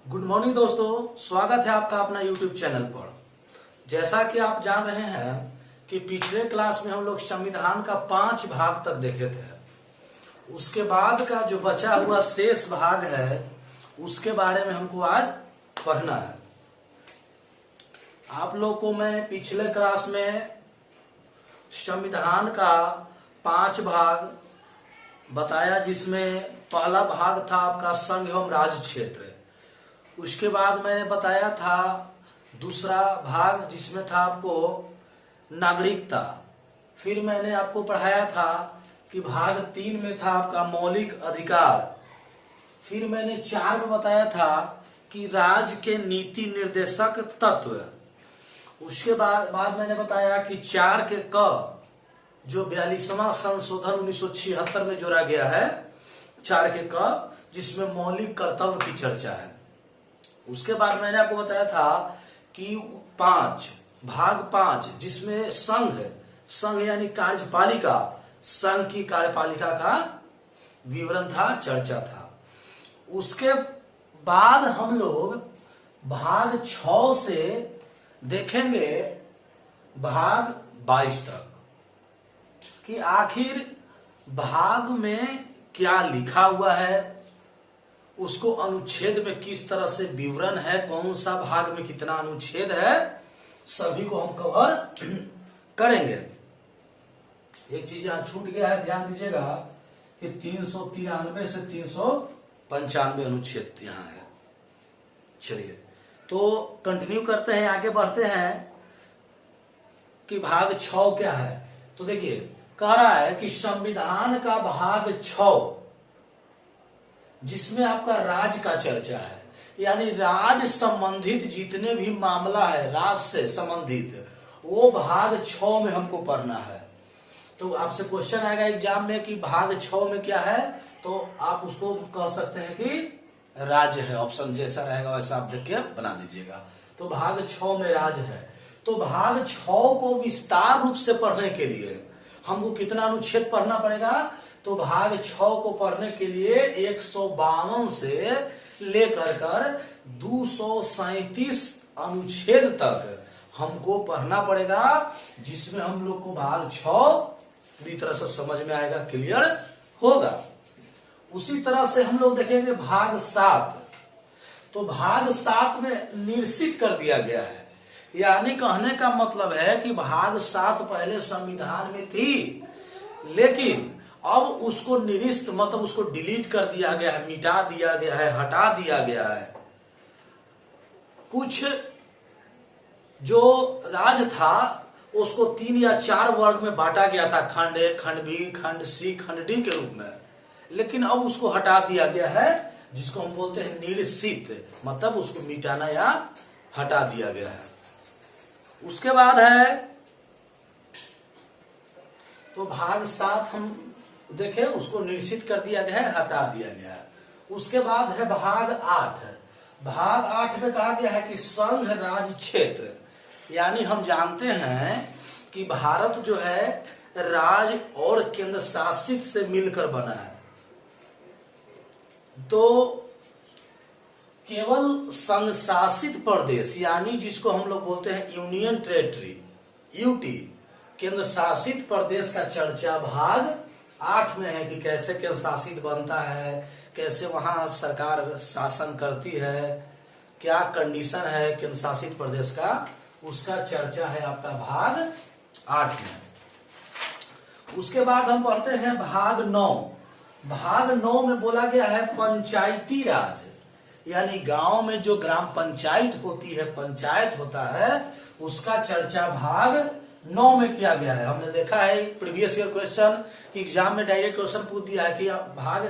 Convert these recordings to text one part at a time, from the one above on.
Good morning दोस्तों, स्वागत है आपका अपना यूट्यूब चैनल पर। जैसा कि आप जान रहे हैं कि पिछले क्लास में हम लोग संविधान का 5 भाग तक देखे थे। उसके बाद का जो बचा हुआ शेष भाग है उसके बारे में हमको आज पढ़ना है। आप लोग को मैं पिछले क्लास में संविधान का 5 भाग बताया, जिसमें पहला भाग था आपका संघ एवं राज्य क्षेत्र। उसके बाद मैंने बताया था दूसरा भाग जिसमें था आपको नागरिकता। फिर मैंने आपको पढ़ाया था कि भाग 3 में था आपका मौलिक अधिकार। फिर मैंने 4 में बताया था कि राज्य के नीति निर्देशक तत्व। उसके बाद मैंने बताया कि 4 के क जो 42वां संशोधन 1976 में जोड़ा गया है, 4 के क, जिसमें मौलिक कर्तव्य की चर्चा है। उसके बाद मैंने आपको बताया था कि भाग 5 जिसमें संघ यानी कार्यपालिका, संघ की कार्यपालिका का विवरण था, चर्चा था। उसके बाद हम लोग भाग 6 से देखेंगे भाग 22 तक कि आखिर भाग में क्या लिखा हुआ है, उसको अनुच्छेद में किस तरह से विवरण है, कौन सा भाग में कितना अनुच्छेद है, सभी को हम कवर करेंगे। एक चीज यहां छूट गया है, ध्यान दीजिएगा कि 393 से 395 अनुच्छेद यहां है। चलिए तो कंटिन्यू करते हैं, आगे बढ़ते हैं कि भाग 6 क्या है। तो देखिए, कह रहा है कि संविधान का भाग 6 जिसमें आपका राज्य का चर्चा है, यानी राज्य संबंधित जितने भी मामला है राज्य से संबंधित, वो भाग 6 में हमको पढ़ना है। तो आपसे क्वेश्चन आएगा एग्जाम में कि भाग 6 में क्या है, तो आप उसको कह सकते हैं कि राज्य है। ऑप्शन जैसा रहेगा वैसा आप देख के बना दीजिएगा। तो भाग 6 में राज्य है। तो भाग 6 को विस्तार रूप से पढ़ने के लिए हमको कितना अनुच्छेद पढ़ना पड़ेगा, तो भाग 6 को पढ़ने के लिए 152 से लेकर कर 237 अनुच्छेद तक हमको पढ़ना पड़ेगा, जिसमें हम लोग को भाग 6 पूरी तरह से समझ में आएगा, क्लियर होगा। उसी तरह से हम लोग देखेंगे भाग 7। तो भाग 7 में निश्चित कर दिया गया है, यानी कहने का मतलब है कि भाग 7 पहले संविधान में थी, लेकिन अब उसको निरस्त मतलब उसको डिलीट कर दिया गया है, मिटा दिया गया है, हटा दिया गया है। कुछ जो राज्य था उसको 3 या 4 वर्ग में बांटा गया था, खंड A, खंड B, खंड C, खंड D के रूप में, लेकिन अब उसको हटा दिया गया है, जिसको हम बोलते हैं निरसित, मतलब उसको मिटाना या हटा दिया गया है। उसके बाद है तो भाग 7 हम देखें, उसको निश्चित कर दिया गया है, हटा दिया गया है। उसके बाद है भाग 8। भाग 8 में कहा गया है कि संघ राज्य क्षेत्र, यानी हम जानते हैं कि भारत जो है राज्य और केंद्र शासित से मिलकर बना है। तो केवल संघ शासित प्रदेश, यानी जिसको हम लोग बोलते हैं यूनियन टेरिटरी, यूटी, केंद्र शासित प्रदेश का चर्चा भाग 8 में है कि कैसे केंद्र शासित बनता है, कैसे वहां सरकार शासन करती है, क्या कंडीशन है केंद्र शासित प्रदेश का, उसका चर्चा है आपका भाग 8 में। उसके बाद हम पढ़ते हैं भाग 9। भाग 9 में बोला गया है पंचायती राज, यानी गांव में जो ग्राम पंचायत होती है, पंचायत होता है, उसका चर्चा भाग 9 में किया गया है। हमने देखा है प्रीवियस ईयर क्वेश्चन कि एग्जाम में डायरेक्ट क्वेश्चन पूछ दिया है कि भाग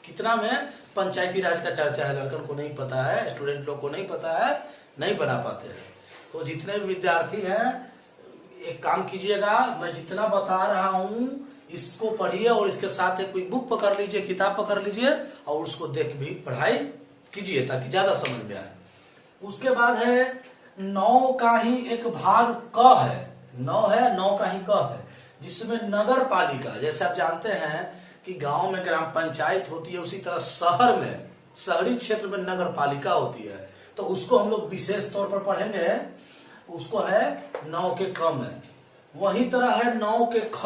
कितना में पंचायती राज का चर्चा है। लड़कन को नहीं पता है, स्टूडेंट लोग को नहीं पता है, नहीं बना पाते हैं। तो जितने भी विद्यार्थी हैं, एक काम कीजिएगा, मैं जितना बता रहा हूं इसको पढ़िए और इसके साथ एक कोई बुक पकड़ लीजिए, किताब पकड़ लीजिए और उसको देख भी पढ़ाई कीजिए ताकि ज्यादा समझ में आए। उसके बाद है 9 का ही एक भाग क है, 9 का ही क है, जिसमें नगर पालिका, जैसे आप जानते हैं कि गांव में ग्राम पंचायत होती है, उसी तरह शहरी क्षेत्र में नगर पालिका होती है, तो उसको हम लोग विशेष तौर पर पढ़ेंगे, उसको है 9 के क में। वही तरह है 9 के ख,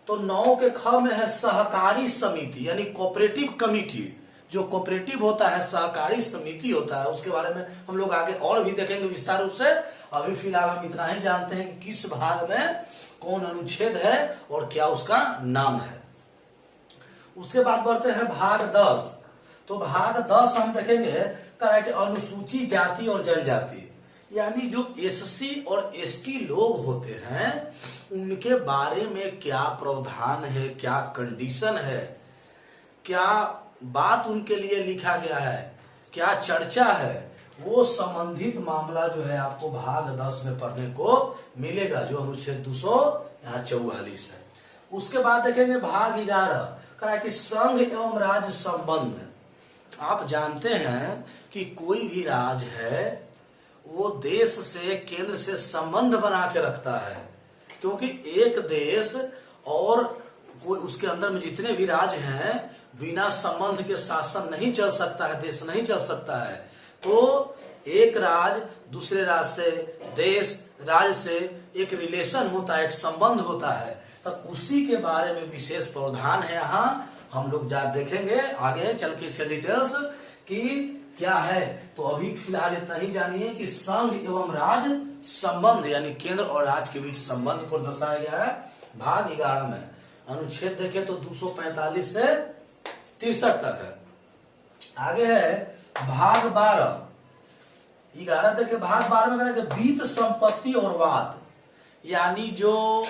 तो 9 के ख में है सहकारी समिति यानी कोऑपरेटिव कमिटी। जो कोऑपरेटिव होता है, सहकारी समिति होता है, उसके बारे में हम लोग आगे और भी देखेंगे विस्तार रूप से। अभी फिलहाल हम इतना ही जानते हैं कि किस भाग में कौन अनुच्छेद है और क्या उसका नाम है। उसके बाद बढ़ते हैं भाग 10। तो भाग 10 हम देखेंगे तरह के अनुसूची जाति और जनजाति, यानी जो एससी और एसटी लोग होते हैं उनके बारे में क्या प्रावधान है, क्या कंडीशन है, क्या बात उनके लिए लिखा गया है, क्या चर्चा है, वो संबंधित मामला जो है आपको भाग 10 में पढ़ने को मिलेगा, जो अनुच्छेद 244 है। उसके बाद देखेंगे भाग 11 कहा कि संघ एवं राज्य संबंध। आप जानते हैं कि कोई भी राज्य है वो देश से, केंद्र से संबंध बना के रखता है, क्योंकि एक देश और कोई उसके अंदर में जितने भी राज्य हैं बिना संबंध के शासन नहीं चल सकता है, देश नहीं चल सकता है। तो एक राज्य दूसरे राज्य से, देश राज्य से एक रिलेशन होता है, एक संबंध होता है, तो उसी के बारे में विशेष प्रावधान है। यहाँ हम लोग जा देखेंगे आगे चल के इसके डिटेल्स कि क्या है। तो अभी फिलहाल इतना ही जानिए कि संघ एवं राज्य संबंध यानी केंद्र और राज्य के बीच संबंध को दर्शाया गया है भाग 11 में। अनुच्छेद देखें तो 245 से 63 तक है। आगे है भाग 12। 11 देखे भाग 12 में करेंगे बीत संपत्ति और वाद, यानी जो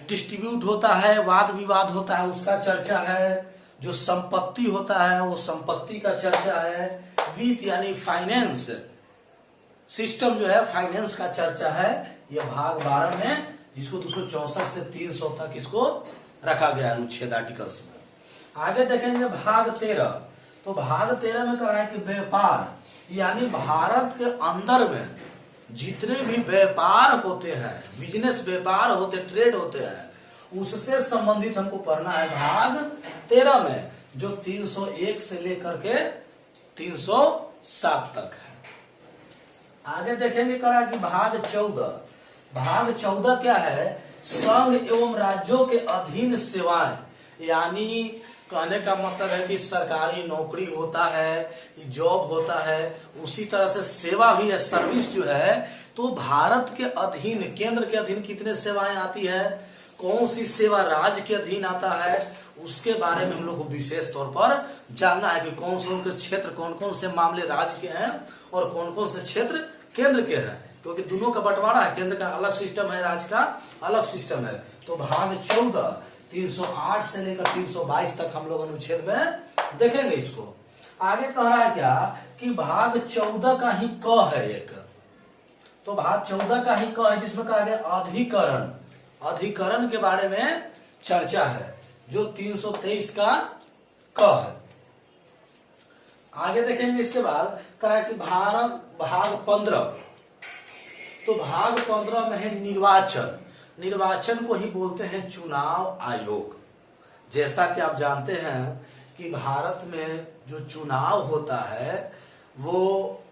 डिस्ट्रीब्यूट होता है, वाद विवाद होता है, उसका चर्चा है। जो संपत्ति होता है वो संपत्ति का चर्चा है। वित्त यानी फाइनेंस सिस्टम जो है, फाइनेंस का चर्चा है। यह भाग 12 में, जिसको 264 से 300 तक इसको रखा गया अनुच्छेद आर्टिकल्स में। आगे देखेंगे भाग 13। तो भाग 13 में कहा है कि व्यापार, यानी भारत के अंदर में जितने भी व्यापार होते हैं, बिजनेस व्यापार होते, ट्रेड होते हैं, उससे संबंधित हमको पढ़ना है भाग 13 में, जो 301 से लेकर के 307 तक है। आगे देखेंगे करा कि भाग 14। भाग 14 क्या है? संघ एवं राज्यों के अधीन सेवाएं, यानी कहने का मतलब है कि सरकारी नौकरी होता है, जॉब होता है, उसी तरह से सेवा भी है, सर्विस जो है। तो भारत के अधीन, केंद्र के अधीन कितने सेवाएं आती है, कौन सी सेवा राज्य के अधीन आता है, उसके बारे में हम लोग को विशेष तौर पर जानना है कि कौन से उनके क्षेत्र, कौन कौन से मामले राज्य के हैं और कौन कौन से क्षेत्र केंद्र के हैं, क्योंकि दोनों का बंटवारा है, केंद्र का अलग सिस्टम है, राज्य का अलग सिस्टम है। तो भाग 14 308 से लेकर 322 तक हम लोग अनुच्छेद में देखेंगे इसको। आगे कह रहा है क्या कि भाग 14 का ही क है एक, तो भाग 14 का ही क है, जिसमें कहा गया अधिकरण, अधिकरण के बारे में चर्चा है, जो 323 का क है। आगे देखेंगे इसके बाद कहा कि भाग 15। तो भाग 15 में है निर्वाचन। निर्वाचन को ही बोलते हैं चुनाव आयोग। जैसा कि आप जानते हैं कि भारत में जो चुनाव होता है वो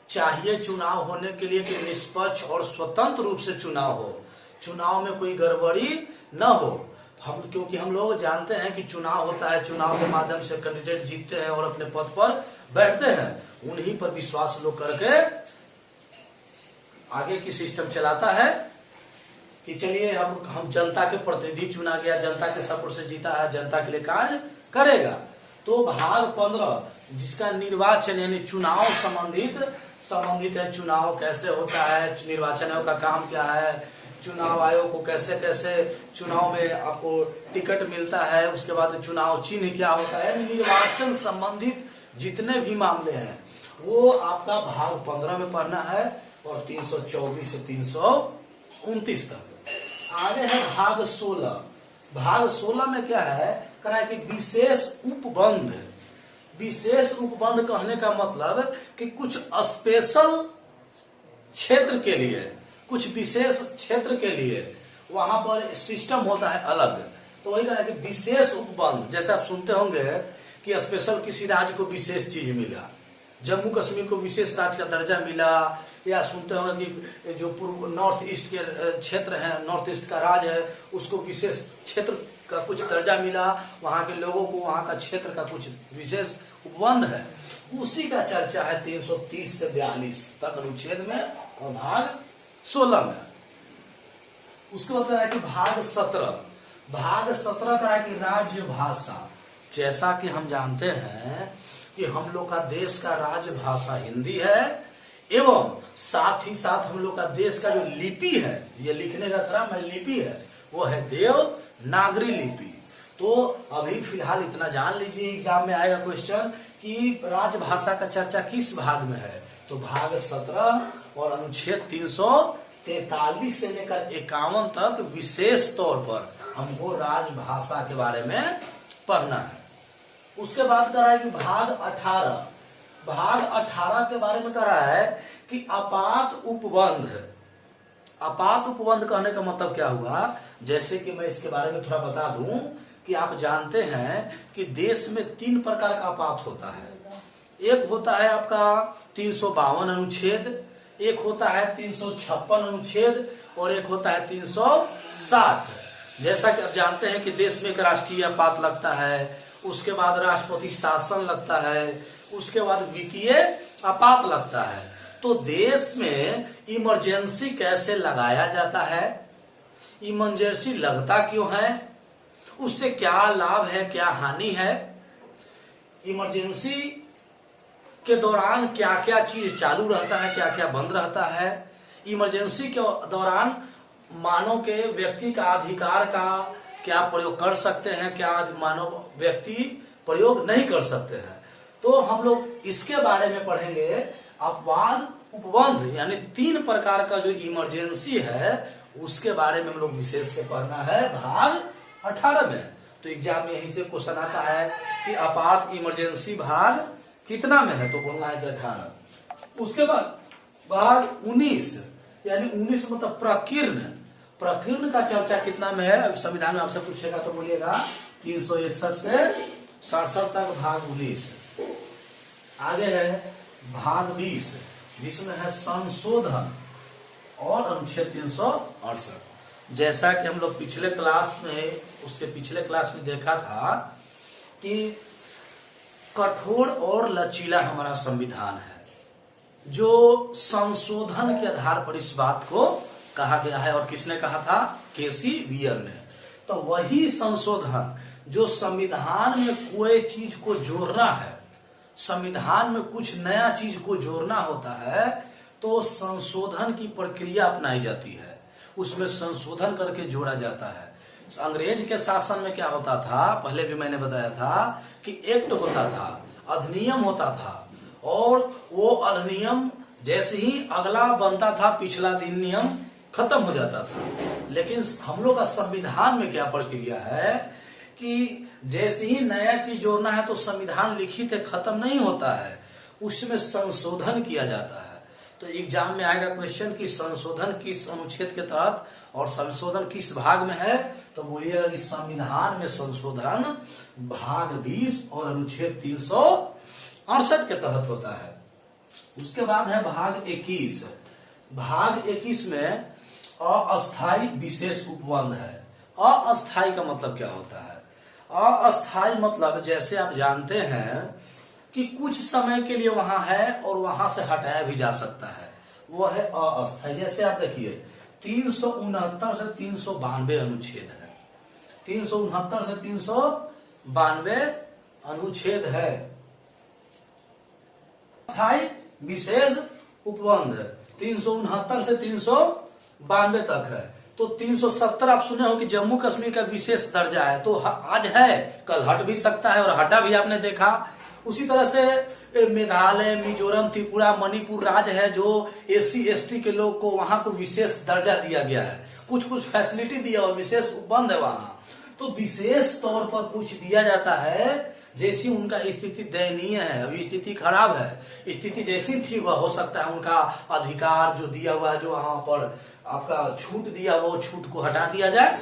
चाहिए चुनाव होने के लिए कि निष्पक्ष और स्वतंत्र रूप से चुनाव हो, चुनाव में कोई गड़बड़ी न हो। क्योंकि हम लोग जानते हैं कि चुनाव होता है, चुनाव के माध्यम से कैंडिडेट जीतते हैं और अपने पद पर बैठते हैं, उन्हीं पर विश्वास लोग करके आगे की सिस्टम चलाता है कि चलिए हम जनता के प्रतिनिधि चुना गया, जनता के सपोर्ट से जीता है, जनता के लिए कार्य करेगा। तो भाग 15 जिसका निर्वाचन यानी चुनाव संबंधित है, चुनाव कैसे होता है, निर्वाचन आयोग का काम क्या है, चुनाव आयोग को कैसे कैसे चुनाव में आपको टिकट मिलता है, उसके बाद चुनाव चिन्ह क्या होता है, निर्वाचन संबंधित जितने भी मामले हैं वो आपका भाग 15 में पढ़ना है और 324 से 329 तक। आगे है भाग 16। भाग 16 में क्या है, कहा है कि विशेष उपबंध। विशेष उपबंध कहने का मतलब कि कुछ स्पेशल क्षेत्र के लिए, कुछ विशेष क्षेत्र के लिए वहां पर सिस्टम होता है अलग। तो वही कहा है कि विशेष उपबंध, जैसे आप सुनते होंगे कि स्पेशल किसी राज्य को विशेष चीज मिला, जम्मू कश्मीर को विशेष राज्य का दर्जा मिला, या सुनते होंगे कि जो पूर्व नॉर्थ ईस्ट के क्षेत्र है, नॉर्थ ईस्ट का राज्य है, उसको विशेष क्षेत्र का कुछ दर्जा मिला, वहां के लोगों को वहां का क्षेत्र का कुछ विशेष उपबंध है, उसी का चर्चा है 330 से 42 तक अनुच्छेद में और भाग 16 में। उसके बाद है कि भाग 17 का है कि राज्य भाषा। जैसा कि हम जानते हैं कि हम लोग का देश का राज्य भाषा हिंदी है, एवं साथ ही साथ हम लोग का देश का जो लिपि है, ये लिखने का क्रम है, लिपि है, वो है देवनागरी लिपि। तो अभी फिलहाल इतना जान लीजिए, एग्जाम में आएगा क्वेश्चन कि राजभाषा का चर्चा किस भाग में है, तो भाग 17 और अनुच्छेद 343 से लेकर 51 तक विशेष तौर पर हमको राजभाषा के बारे में पढ़ना है। उसके बाद करा है कि भाग 18 के बारे में करा है कि आपात उपबंध। आपात उपबंध कहने का मतलब क्या हुआ, जैसे कि मैं इसके बारे में थोड़ा बता दूं कि आप जानते हैं कि देश में 3 प्रकार का आपात होता है। एक होता है आपका 352 अनुच्छेद, एक होता है 356 अनुच्छेद और एक होता है 360। जैसा कि आप जानते हैं कि देश में एक राष्ट्रीय आपात लगता है, उसके बाद राष्ट्रपति शासन लगता है, उसके बाद वित्तीय आपात लगता है। तो देश में इमरजेंसी कैसे लगाया जाता है, इमरजेंसी लगता क्यों है, उससे क्या लाभ है क्या हानि है, इमरजेंसी के दौरान क्या क्या चीज चालू रहता है क्या क्या बंद रहता है, इमरजेंसी के दौरान मानव के व्यक्ति का अधिकार का क्या प्रयोग कर सकते हैं, क्या मानव व्यक्ति प्रयोग नहीं कर सकते हैं। तो हम लोग इसके बारे में पढ़ेंगे। अपवाद उपबंध यानी 3 प्रकार का जो इमरजेंसी है उसके बारे में हम लोग विशेष से पढ़ना है भाग 18 में। तो एग्जाम में यहीं से क्वेश्चन आता है कि आपात इमरजेंसी भाग कितना में है, तो बोलना है कि 18। उसके बाद भाग 19 यानी 19 मतलब प्रकीर्ण। प्रकीर्ण का चर्चा कितना में है, संविधान में आपसे पूछेगा तो बोलिएगा 361 से 67 तक भाग 19। आगे है भाग 20 जिसमें है संशोधन और अनुच्छेद 368। जैसा कि हम लोग पिछले क्लास में देखा था कि कठोर और लचीला हमारा संविधान है, जो संशोधन के आधार पर इस बात को कहा गया है। और किसने कहा था, केसी वियर ने। तो वही संशोधन जो संविधान में कोई चीज को जोड़ना है, संविधान में कुछ नया चीज को जोड़ना होता है तो संशोधन की प्रक्रिया अपनाई जाती है, उसमें संशोधन करके जोड़ा जाता है। अंग्रेज के शासन में क्या होता था, पहले भी मैंने बताया था कि एक्ट होता था, अधिनियम होता था, और वो अधिनियम जैसे ही अगला बनता था पिछला अधिनियम खत्म हो जाता था। लेकिन हम लोग का संविधान में क्या प्रक्रिया है कि जैसे ही नया चीज जोड़ना है तो संविधान लिखित खत्म नहीं होता है, उसमें संशोधन किया जाता है। तो एग्जाम में आएगा क्वेश्चन कि संशोधन किस अनुच्छेद के तहत और संशोधन किस भाग में है, तो बोलिएगा कि संविधान में संशोधन भाग 20 और अनुच्छेद 368 के तहत होता है। उसके बाद है भाग 21। भाग 21 में अस्थायी विशेष उपबंध है। अस्थायी का मतलब क्या होता है, अस्थायी मतलब जैसे आप जानते हैं कि कुछ समय के लिए वहां है और वहां से हटाया भी जा सकता है, वो है अस्थायी। जैसे आप देखिए 369 से 392 अनुच्छेद है, 369 से 392 अनुच्छेद है। अस्थायी विशेष उपबंध 369 से 392 तक है। तो 370 आप सुने हो कि जम्मू कश्मीर का विशेष दर्जा है, तो आज है कल हट भी सकता है और हटा भी आपने देखा। उसी तरह से मेघालय, मिजोरम, त्रिपुरा, मणिपुर राज्य है जो SC ST के लोग को वहां को विशेष दर्जा दिया गया है, कुछ कुछ फैसिलिटी दिया और विशेष उपबंध है वहां। तो विशेष तौर पर कुछ दिया जाता है जैसी उनका स्थिति दयनीय है, अभी स्थिति खराब है, स्थिति जैसी ठीक हो सकता है उनका अधिकार जो दिया हुआ है, जो वहां पर आपका छूट दिया वो छूट को हटा दिया जाए।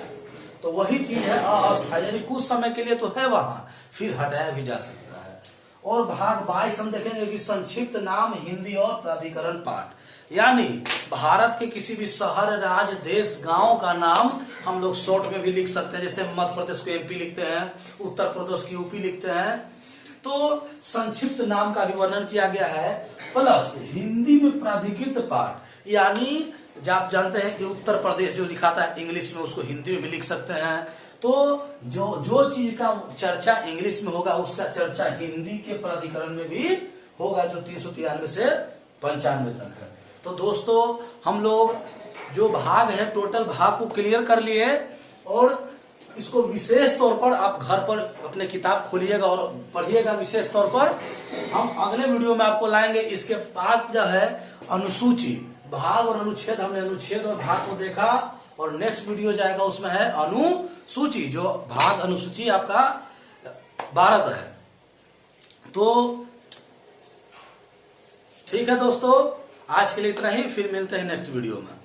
तो वही चीज है अस्थायी, यानी कुछ समय के लिए तो है वहां, फिर हटाया भी जा सकता है। और भाग 22 हम देखेंगे कि संक्षिप्त नाम, हिंदी और प्राधिकरण पाठ। यानी भारत के किसी भी शहर, राज्य, देश, गांव का नाम हम लोग शॉर्ट में भी लिख सकते हैं। जैसे मध्य प्रदेश को एमपी लिखते हैं, उत्तर प्रदेश की यूपी लिखते हैं। तो संक्षिप्त नाम का भी वर्णन किया गया है। प्लस हिंदी में प्राधिकृत पाठ, यानी जब आप जानते हैं कि उत्तर प्रदेश जो लिखाता है इंग्लिश में, उसको हिंदी में भी लिख सकते हैं। तो जो चीज का चर्चा इंग्लिश में होगा उसका चर्चा हिंदी के प्राधिकरण में भी होगा, जो 393 से 95 तक है। तो दोस्तों हम लोग जो भाग है टोटल भाग को क्लियर कर लिए, और इसको विशेष तौर पर आप घर पर अपने किताब खोलिएगा और पढ़िएगा विशेष तौर पर। हम अगले वीडियो में आपको लाएंगे। इसके बाद जो है अनुसूची, भाग और अनुच्छेद, हमने अनुच्छेद और भाग को देखा, और नेक्स्ट वीडियो जाएगा उसमें है अनुसूची, जो भाग अनुसूची आपका 12 है। तो ठीक है दोस्तों, आज के लिए इतना ही, फिर मिलते हैं नेक्स्ट वीडियो में।